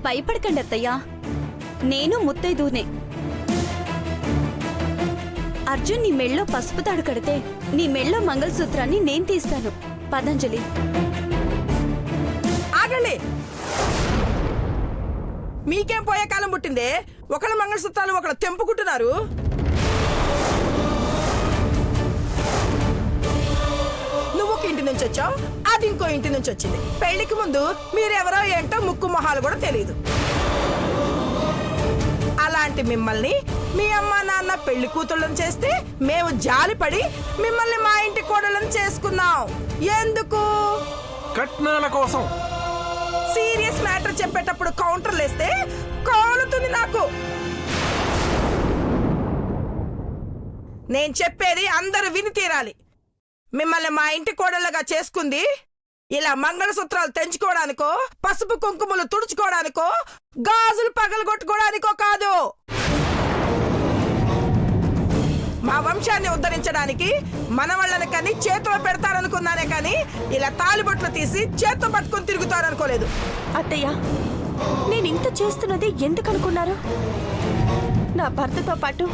భయపడకండి అత్తయ్య, నేను ముత్తైదునే. అర్జున్ నీ మెళ్ళో పసుపు తాడు కడితే నీ మెళ్ళో మంగళసూత్రాన్ని నేను తీస్తాను. పతంజలి, ఆగండి. మీకేం పోయే కాలం పుట్టిందే? ఒకళ్ళ మంగళసూత్రాలు ఒకళ్ళు తెంపుకుంటున్నారు. నువ్వు ఒక ఇంటి నుంచి వచ్చావు, అది ఇంకో ఇంటి నుంచి వచ్చింది. పెళ్లికి ముందు మీరెవరో ఏంటో ముక్కు మొహాలు కూడా తెలియదు. అలాంటి మిమ్మల్ని మీ అమ్మ నాన్న పెళ్లి కూతుళ్ళని చేస్తే మేము జాలిపడి మిమ్మల్ని మా ఇంటి కోడలను చేసుకున్నాం. ఎందుకు? కట్నాల కోసం. సీరియస్ మ్యాటర్ చెప్పేటప్పుడు కౌంటర్లు వేస్తే కాలుతుంది నాకు. నేను చెప్పేది అందరూ విని తీరాలి. మిమ్మల్ని మా ఇంటి కోడళ్ళగా చేసుకుంది ఇలా మంగళసూత్రాలు తెంచుకోవడానికో, పసుపు కుంకుమలు తుడుచుకోవడానికో, గాజులు పగలగొట్టుకోవడానికో కాదు. మా వంశాన్ని ఉద్ధరించడానికి మనవాళ్ళని కానీ చేతిలో పెడతారనుకున్నానే కానీ ఇలా తాలిబొట్లు తీసి చేత్తో పట్టుకుని తిరుగుతారనుకోలేదు. అత్తయ్య, నేను ఇంత చేస్తున్నది ఎందుకనుకున్నారు? నా భర్తతో పాటు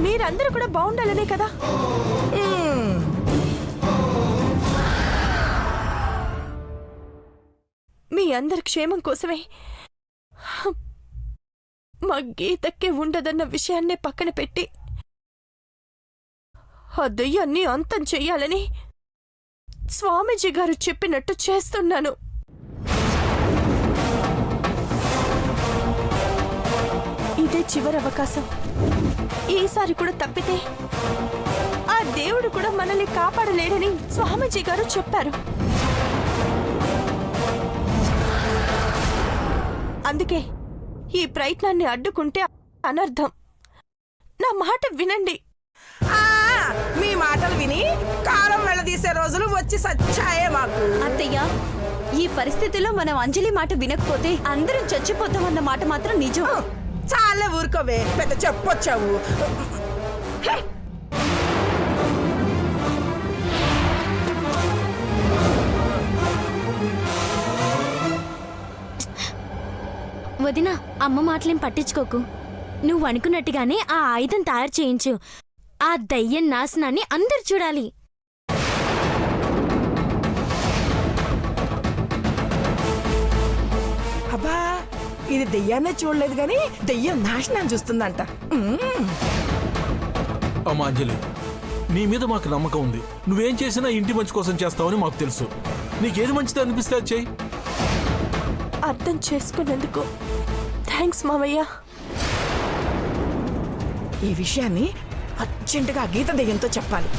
మీరందరూ కూడా బాగుండాలనే కదా. మీ అందరి క్షేమం కోసమే మా గీతకే ఉండదన్న విషయాన్నే పక్కన పెట్టి ఆ దెయ్యాన్ని అంతం చెయ్యాలని స్వామీజీ గారు చెప్పినట్టు చేస్తున్నాను. ఇదే చివరి అవకాశం. ఈసారి కూడా తప్పితే ఆ దేవుడు కూడా మనల్ని కాపాడలేడని స్వామీజీ గారు చెప్పారు. అందుకే ఈ ప్రయత్నాన్ని అడ్డుకుంటే అనర్థం. నా మాట వినండి. మీ మాటలు విని కాలం వెళ్ళదీసే రోజులు వచ్చి సచ్చాయే మాకు. అత్తయ్య, ఈ పరిస్థితిలో మనం అంజలి మాట వినకపోతే అందరం చచ్చిపోతామన్న మాట మాత్రం నిజం. చాలా ఊరుకోవే, పెద్ద చెప్పొచ్చావు. వదినా, అమ్మ మాటలేం పట్టించుకోకు. నువ్వు అనుకున్నట్టుగానే ఆ ఆయుధం తయారు చేయించు. ఆ దయ్యం నాశనాన్ని అందరు చూడాలి. అబ్బా, ఇది దెయ్యాన్నే చూడలేదు గాని దెయ్యం నాశనాన్ని చూస్తుందంట. అమ్మా అంజలి, నీ మీద మాకు నమ్మకం ఉంది. నువ్వేం చేసినా ఇంటి మంచి కోసం చేస్తావని మాకు తెలుసు. నీకేది మంచిది అనిపిస్తే అది చెయ్యి. అర్థం చేసుకున్నందుకు థ్యాంక్స్ మామయ్య. ఈ విషయాన్ని అర్జెంటుగా గీత దెయ్యంతో చెప్పాలి.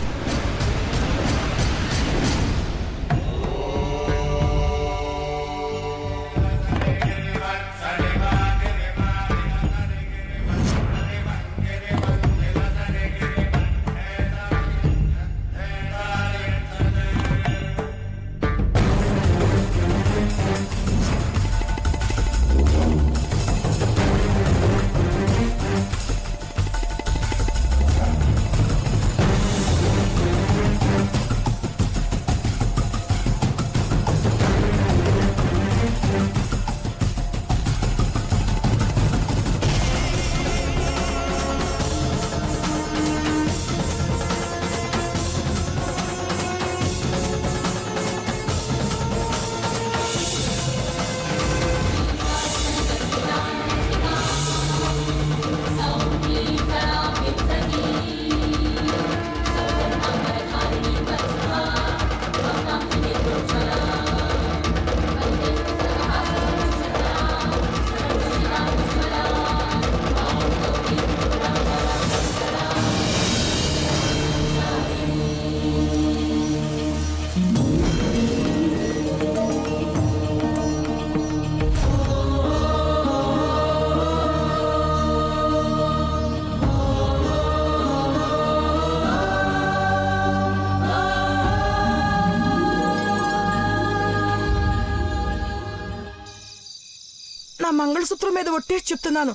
నా మంగళసూత్రం మీద ఒట్టేసి చెప్తున్నాను,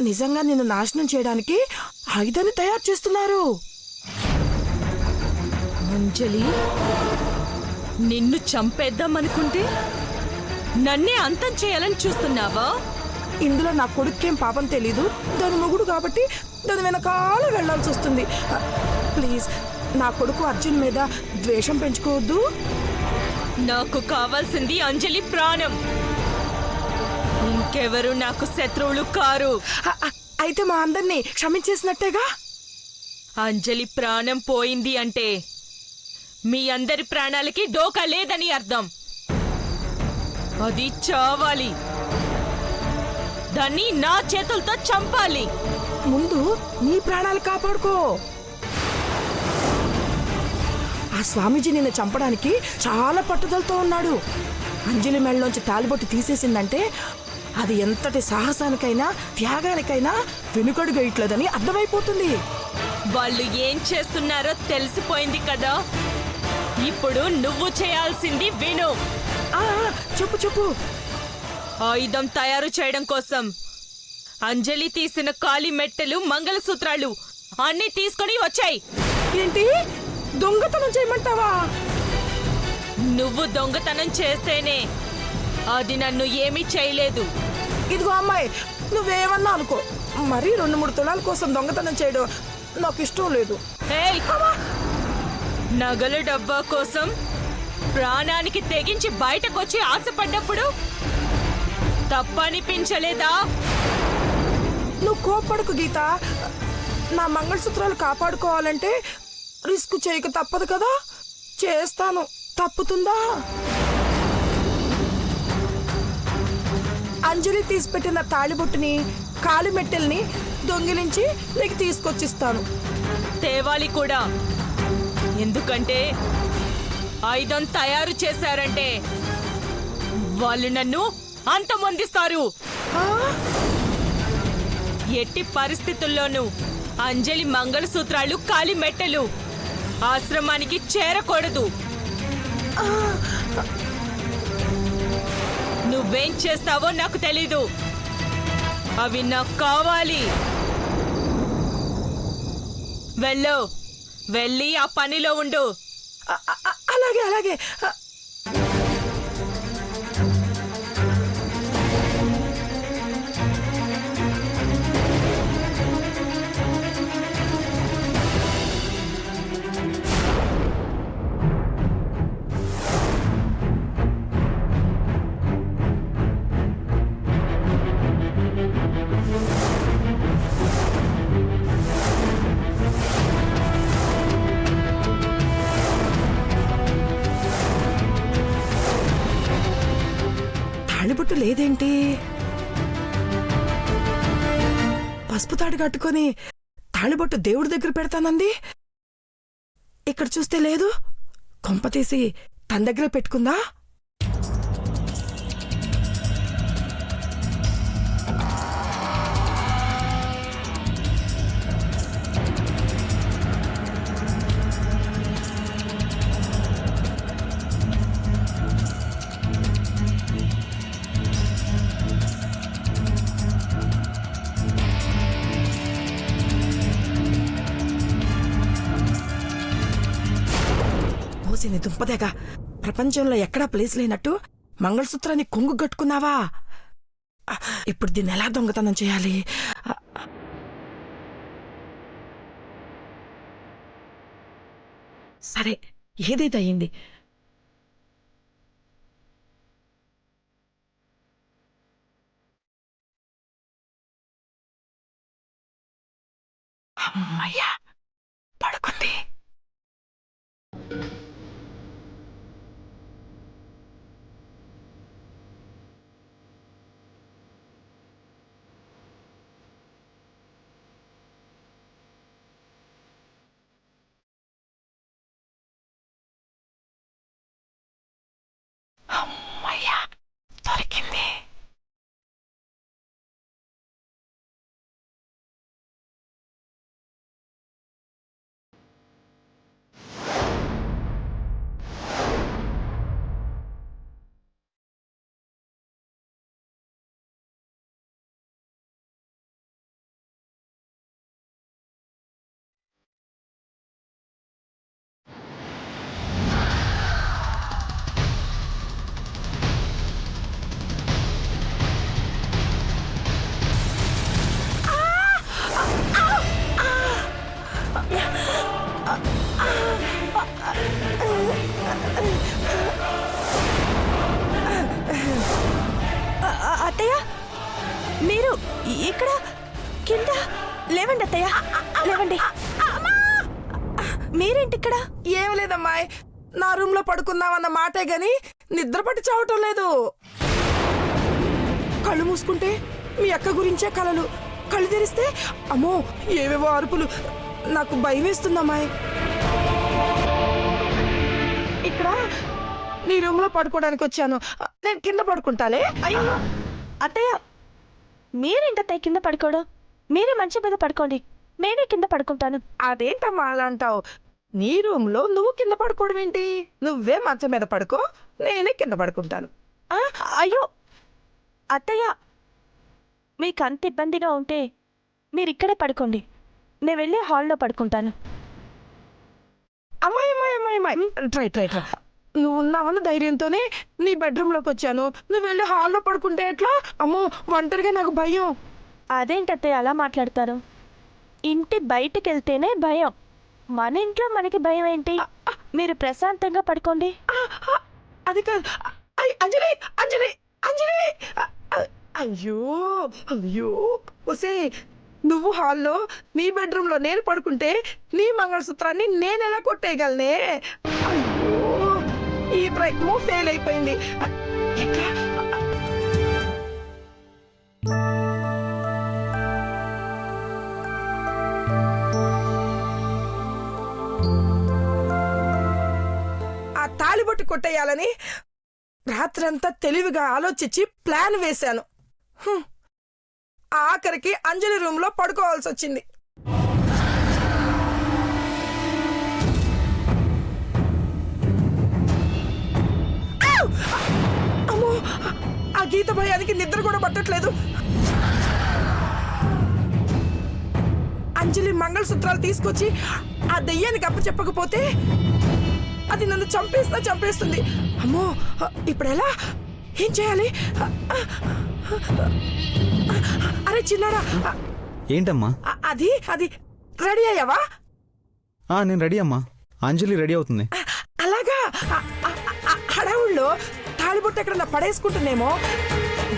నిజంగా నిన్ను నాశనం చేయడానికి ఆయుధాన్ని తయారు చేస్తున్నారు. అంజలి, నిన్ను చంపేద్దామనుకుంటే నన్నే అంతం చేయాలని చూస్తున్నావా? ఇందులో నా కొడుకేం పాపం తెలీదు, దాని మొగుడు కాబట్టి దాని వెనకాల వెళ్లాల్సి వస్తుంది. ప్లీజ్ నా కొడుకు అర్జున్ మీద ద్వేషం పెంచుకోవద్దు. నాకు కావాల్సింది అంజలి ప్రాణం. ఇంకెవరు నాకు శత్రువులు కారు. అయితే మా అందరినీ క్షమించేసినట్టేగా? అంజలి ప్రాణం పోయింది అంటే మీ అందరి ప్రాణాలకి డోకా లేదని అర్థం. అది చావాలి. దాన్ని నా చేతులతో చంపాలి. ముందు నీ ప్రాణాలు కాపాడుకో. ఆ స్వామీజీ నిన్ను చంపడానికి చాలా పట్టుదలతో ఉన్నాడు. అంజలి మెళ్ళలోంచి తాలిబొట్టు తీసేసిందంటే అది ఎంతటి సాహసానికైనా త్యాగానికైనా వెనుకడుగా ఇట్లేదని అర్థమైపోతుంది. వాళ్ళు ఏం చేస్తున్నారో తెలిసిపోయింది కదా. ఇప్పుడు నువ్వు చేయాల్సింది విను. చెప్పు చెప్పు. ఆయుధం తయారు చేయడం కోసం అంజలి తీసిన కాలి మెట్టెలు, మంగళసూత్రాలు అన్ని తీసుకొని వచ్చాయి. ఏంటి, దొంగతనం చేయమంటావా? నువ్వు దొంగతనం చేస్తేనే అది నన్ను ఏమీ చేయలేదు. ఇదిగో అమ్మాయి, నువ్వేమన్నా అనుకో, మరి 2-3 తులాల కోసం దొంగతనం చేయడం నాకు ఇష్టం లేదు. ఏయ్! నగల డబ్బా కోసం ప్రాణానికి తెగించి బయటకొచ్చి ఆశపడ్డప్పుడు తప్పనిపించలేదా? నువ్వు కోప్పడకు గీత. నా మంగళసూత్రాలు కాపాడుకోవాలంటే రిస్క్ చేయక తప్పదు కదా. చేస్తాను. తప్పుతుందా? అంజలి తీసిపెట్టిన తాళిబొట్టుని, కాలి మెట్టెల్ని దొంగిలించి నీకు తీసుకొచ్చిస్తాను. తేవాలి కూడా. ఎందుకంటే ఆయుధం తయారు చేశారంటే వాళ్ళు నన్ను అంతమొందిస్తారు. ఎట్టి పరిస్థితుల్లోనూ అంజలి మంగళసూత్రాలు, కాలి మెట్టెలు ఆశ్రమానికి చేరకూడదు. నువ్వేం చేస్తావో నాకు తెలీదు. అవి నాకు కావాలి. వెళ్ళి ఆ పనిలో ఉండు. అలాగే అలాగే. తాళిబొట్టు లేదేంటి? పసుపు తాడు కట్టుకొని తాళిబొట్టు దేవుడి దగ్గర పెడతానంది. ఇక్కడ చూస్తే లేదు. కొంప తీసి తన దగ్గర పెట్టుకుందా? పోసిన దుంపదేగా, ప్రపంచంలో ఎక్కడా ప్లేస్ లేనట్టు మంగళసూత్రాన్ని కొంగు కట్టుకున్నావా? ఇప్పుడు దీన్ని ఎలా దొంగతనం చేయాలి? సరే, ఏదైతే అయింది. అమ్మయ్యా, పడుకుంది. అమ్మయ్యా, దొరికింది. అత్తయ్య మీరు ఇక్కడ కింద లేవండి అత్తయ్య, లేవండి. మీరేంటి ఇక్కడ? ఏం లేదమ్మాయి, నా రూమ్ లో పడుకుందామన్న మాటే గాని నిద్ర పట్టి చావటం లేదు. కళ్ళు మూసుకుంటే మీ అక్క గురించే కలలు, కళ్ళు తెరిస్తే అమ్మో ఏవేవో అరుపులు. నాకు భయం వేస్తుందమ్మాయి. ఇక్కడ నీ రూమ్ లో పడుకోవడానికి వచ్చాను, నేను కింద పడుకుంటాలే. అయ్యో అత్తయ్య, మీరేంటి అత్తయ్య కింద పడుకోవడం? మీరే మంచం మీద పడుకోండి, నేనే కింద పడుకుంటాను. అదేంటమ్మా అలా అంటావు? నీ రూమ్ లో నువ్వు కింద పడుకోవడం ఏంటి? నువ్వే మంచం మీద పడుకో, నేనే కింద పడుకుంటాను. ఆ, అయ్యో అత్తయ్య, మీకు అంత ఇబ్బందిగా ఉంటే మీరు ఇక్కడే పడుకోండి, నేను వెళ్ళి హాల్లో పడుకుంటాను. అమ్మాయి అమ్మాయి అమ్మాయి అమ్మాయి ట్రై ట్రై ట్రై నువ్వు ఉన్నావన్న ధైర్యంతోనే నీ బెడ్రూమ్ లోకి వచ్చాను. నువ్వు వెళ్ళి హాల్లో పడుకుంటే ఎట్లా? అమ్మో ఒంటరిగా నాకు భయం. అదేంటి అత్తయ్య అలా మాట్లాడతారు? ఇంటి బయటికి వెళ్తేనే భయం, మన ఇంట్లో మనకి భయం ఏంటి? మీరు ప్రశాంతంగా పడుకోండి. అది కాదు. అంజలి అంజలి అంజలి అయ్యో అయ్యో ఒసే, నువ్వు హాల్లో నీ బెడ్రూమ్ లో నేను పడుకుంటే నీ మంగళసూత్రాన్ని నేను ఎలా కొట్టేయగలనే? అయ్యో ఈ ప్రయత్నం ఫెయిల్ అయిపోయింది. ఎట్లా? ఆ తాళిబొట్టు కొట్టేయాలని రాత్రంతా తెలివిగా ఆలోచించి ప్లాన్ వేశాను. ఆఖరికి అంజలి రూమ్ లో పడుకోవాల్సి వచ్చింది. అమ్మో, ఆ గీత భయానికి నిద్ర కూడా పట్టట్లేదు. అంజలి మంగళసూత్రాలు తీసుకొచ్చి ఆ దెయ్యానికి అప్పచెప్పకపోతే అది నన్ను చంపేస్తుంది. అమ్మో ఇప్పుడు ఎలా? ఏం చేయాలి? అరే చిన్నాడా, ఏంటమ్మా? అది అది రెడీ అయ్యావా? నేను రెడీ అమ్మా, అంజలి రెడీ అవుతుంది. అలాగా? హడావుల్లో తాళిబొట్టు ఎక్కడన్నా పడేసుకుంటున్నేమో,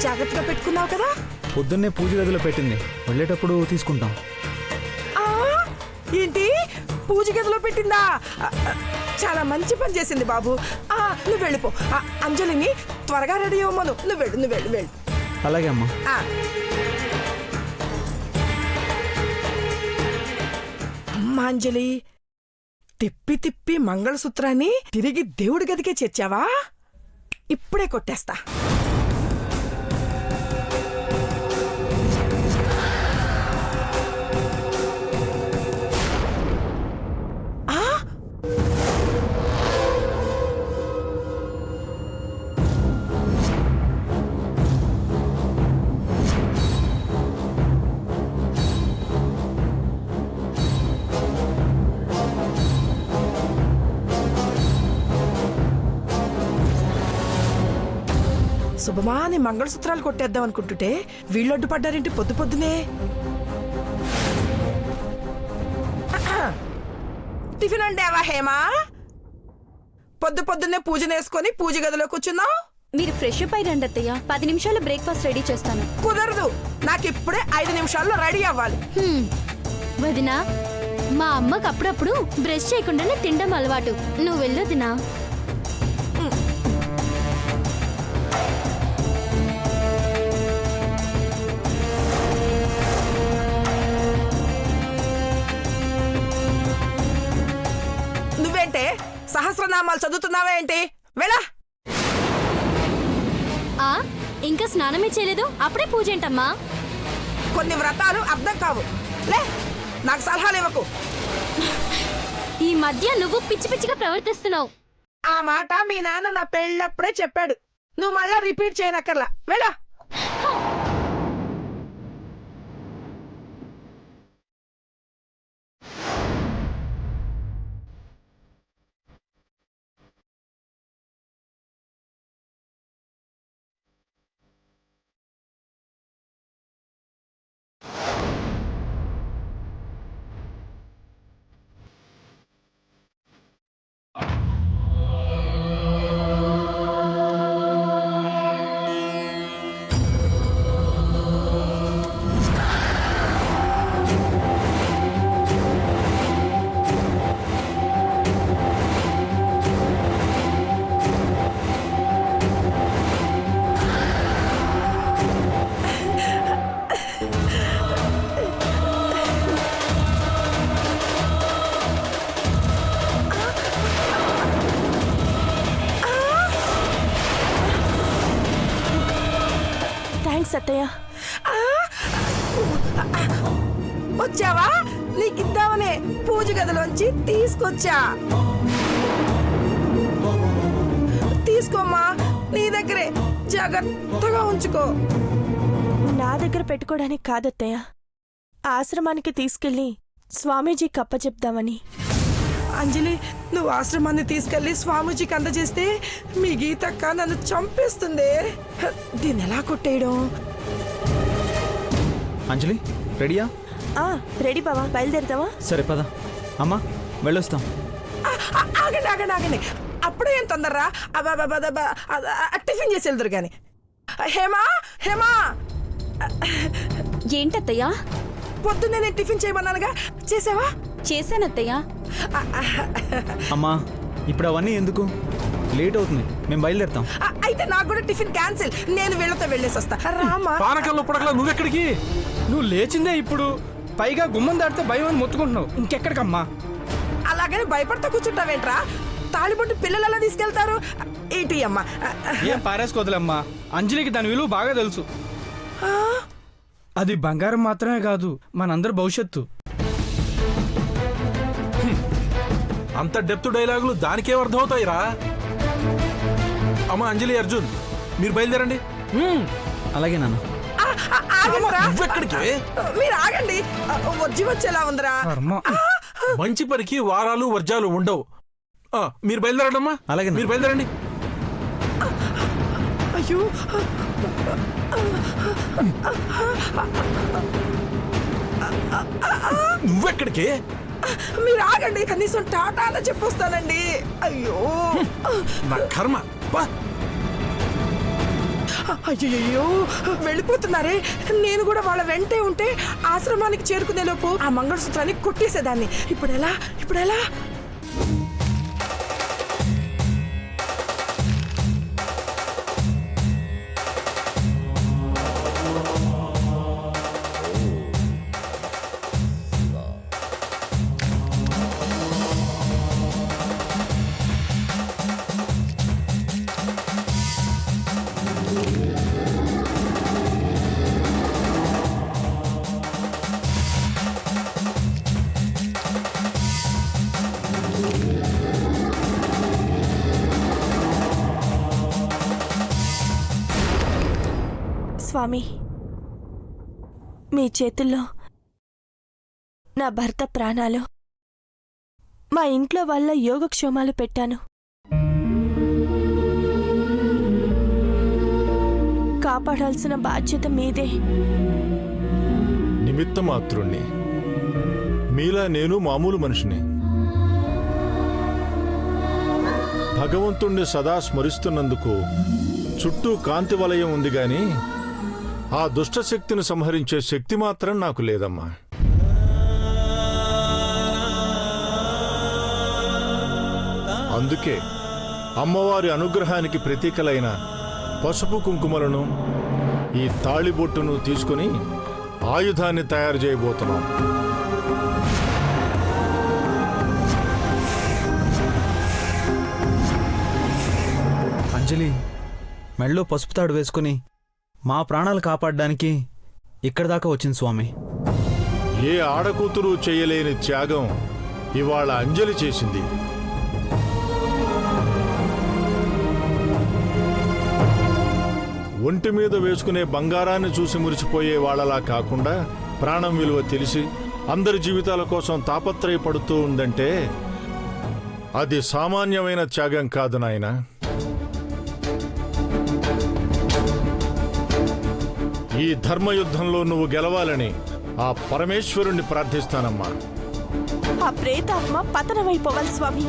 జాగ్రత్తగా పెట్టుకున్నావు కదా? పొద్దున్నే పూజ గదిలో పెట్టింది, వెళ్ళేటప్పుడు తీసుకుంటాం. ఏంటి పూజ గదిలో పెట్టిందా? చాలా మంచి పని చేసింది బాబు. నువ్వు వెళ్ళిపో, అంజలిని త్వరగా రెడీ అవ్వమను. నువ్వు వెళ్ళు. అలాగే అమ్మా. అమ్మా అంజలి, తిప్పి మంగళసూత్రాన్ని తిరిగి దేవుడి గదికే చేర్చావా? ఇప్పుడే కొట్టేస్తా. శుభమా అని మంగళసూత్రాలు కొట్టేద్దాం అనుకుంటుంటే వీళ్ళొడ్డు పడ్డారేంటి పొద్దునే? టిఫిన్ అంటేవా హేమా? పొద్దున్నే పూజ నేసుకొని పూజ గదిలో కూర్చున్నావు. మీరు ఫ్రెష్ అప్ అయి రండి అత్తయ్య, 10 నిమిషాల్లో బ్రేక్ఫాస్ట్ రెడీ చేస్తాను. కుదరదు, నాకు ఇప్పుడే 5 నిమిషాల్లో రెడీ అవ్వాలి. వదినా, మా అమ్మకు అప్పుడప్పుడు బ్రష్ చేయకుండానే తినడం అలవాటు. నువ్వు వెళ్ళొదినా. నువ్వేంటే సహస్రనామాలు చదువుతున్నావా ఏంటి? వెళ్ళా. ఇంకా స్నానమే చేయలేదు, అప్పుడే పూజ ఏంటమ్మా? కొన్ని వ్రతాలు అర్థం కావు. లే, నాకు సలహాలు ఇవ్వకు. ఈ మధ్య నువ్వు పిచ్చిగా ప్రవర్తిస్తున్నావు. ఆ మాట మీ నాన్న నా పెళ్ళప్పుడే చెప్పాడు. నువ్వు మళ్ళా రిపీట్ చేయనక్కర్లా. వెళ్ళా. వచ్చావా? నీకిద్దామనే పూజ గదిలోంచి తీసుకొచ్చా. తీసుకోమ్మా, నీ దగ్గరే జాగ్రత్తగా ఉంచుకో. నా దగ్గర పెట్టుకోవడానికి కాదత్తయ్య, ఆశ్రమానికి తీసుకెళ్ళి స్వామీజీకి అప్పచెప్దామని. అంజలి, నువ్వు ఆశ్రమాన్ని తీసుకెళ్లి స్వామీజీకి అందజేస్తే మీ గీతక్క నన్ను చంపేస్తుంది. దీన్ని ఎలా కొట్టేయడం? అంజలి రెడీయా? రెడీ బావా, బయలుదేరుతావా? సరే పద. అమ్మా వెళ్ళొస్తాం. ఆగండి ఆగండి ఆగండి, అప్పుడే ఏం తొందరరా? టిఫిన్ చేసి వెళ్తారు కానీ. హేమా హేమా, ఏంటత్తయ్యా? పొద్దున్నే నేను టిఫిన్ చేయమన్నానుగా, చేసావా? చేశానత్తయ్యా. అమ్మా ఇప్పుడు అవన్నీ ఎందుకు? లేట్ అవుతుంది, మేము బయలుదేరుతాం. అయితే నాకు కూడా టిఫిన్ క్యాన్సిల్. నేను వీళ్ళతో వెళ్ళేసి వస్తా. రామా. పానకంలో పుడకలా నువ్వెక్కడికి? నువ్వు లేచిందే ఇప్పుడు, పైగా గుమ్మం దాటితే భయం అని మొత్తుకుంటున్నావు. ఇంకెక్కడికమ్మా? అలాగని భయపడతా కూర్చుంటావేంట్రా? తాళిబొట్టు పిల్లలు ఎలా తీసుకెళ్తారు? ఏంటి అమ్మా? ఏం పారేసుకోదులమ్మా, అంజలికి దాని విలువ బాగా తెలుసు. ఆ, అది బంగారం మాత్రమే కాదు, మనందరి భవిష్యత్తు. అంత డెప్త్ డైలాగులు దానికేం అర్థమవుతాయిరా? అమ్మా అంజలి, అర్జున్ మీరు బయలుదేరండి. అలాగే నాన్న. ఆగండ్రా. నువ్వెక్కడికి? మీరు ఆగండి. వచ్చి వచ్చేలా ఉందిరా. కర్మ. మంచి పనికి వారాలు వర్జాలు ఉండవు. మీరు బయలుదేరండి అమ్మా. అలాగే మీరు బయలుదేరండి. అయ్యో, నువ్వెక్కడికి? మీరు ఆగండి, కనీసం టాటా అని చెప్పొస్తానండి. అయ్యో, నా కర్మ. పా. అయ్యో, వెళ్ళిపోతున్నారే. నేను కూడా వాళ్ళ వెంటే ఉంటే ఆశ్రమానికి చేరుకునే లోపు ఆ మంగళసూత్రాన్ని కొట్టేసేదాన్ని. ఇప్పుడెలా? ఇప్పుడెలా? స్వామి, మీ చేతుల్లో నా భర్త ప్రాణాలు, మా ఇంట్లో వాళ్ళ యోగక్షేమాలు పెట్టాను. కాపాడాల్సిన బాధ్యత మీదే. నిమిత్త మాత్రుణ్ణి. మీలా నేను మామూలు మనిషిని. భగవంతుణ్ణి సదా స్మరిస్తున్నందుకు చుట్టూ కాంతి వలయం ఉంది గాని ఆ దుష్టశక్తిని సంహరించే శక్తి మాత్రం నాకు లేదమ్మా. అందుకే అమ్మవారి అనుగ్రహానికి ప్రతీకలైన పసుపు కుంకుమలను, ఈ తాళిబొట్టును తీసుకుని ఆయుధాన్ని తయారు చేయబోతున్నాం. అంజలి మెళ్ళో పసుపు తాడు వేసుకుని మా ప్రాణాలు కాపాడడానికి ఇక్కడి దాకా వచ్చింది స్వామి. ఏ ఆడకూతురు చేయలేని త్యాగం ఇవాళ అంజలి చేసింది. ఒంటి మీద వేసుకునే బంగారాన్ని చూసి మురిసిపోయే వాళ్ళలా కాకుండా ప్రాణం విలువ తెలిసి అందరి జీవితాల కోసం తాపత్రయపడుతూ ఉందంటే అది సామాన్యమైన త్యాగం కాదు నాయనా. ఈ ధర్మయుద్ధంలో నువ్వు గెలవాలని ఆ పరమేశ్వరుణ్ణి ప్రార్థిస్తానమ్మా. ఆ ప్రేతాత్మ పతనమైపోవాలి స్వామి.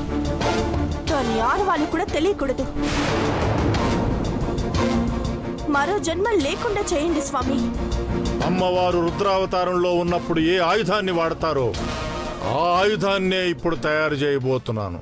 దాని ఆనవాళ్ళు కూడా తెలియకూడదు. మరో జన్మ లేకుండా చేయండి స్వామి. అమ్మవారు రుద్రావతారంలో ఉన్నప్పుడు ఏ ఆయుధాన్ని వాడతారో ఆ ఆయుధాన్నే ఇప్పుడు తయారు చేయబోతున్నాను.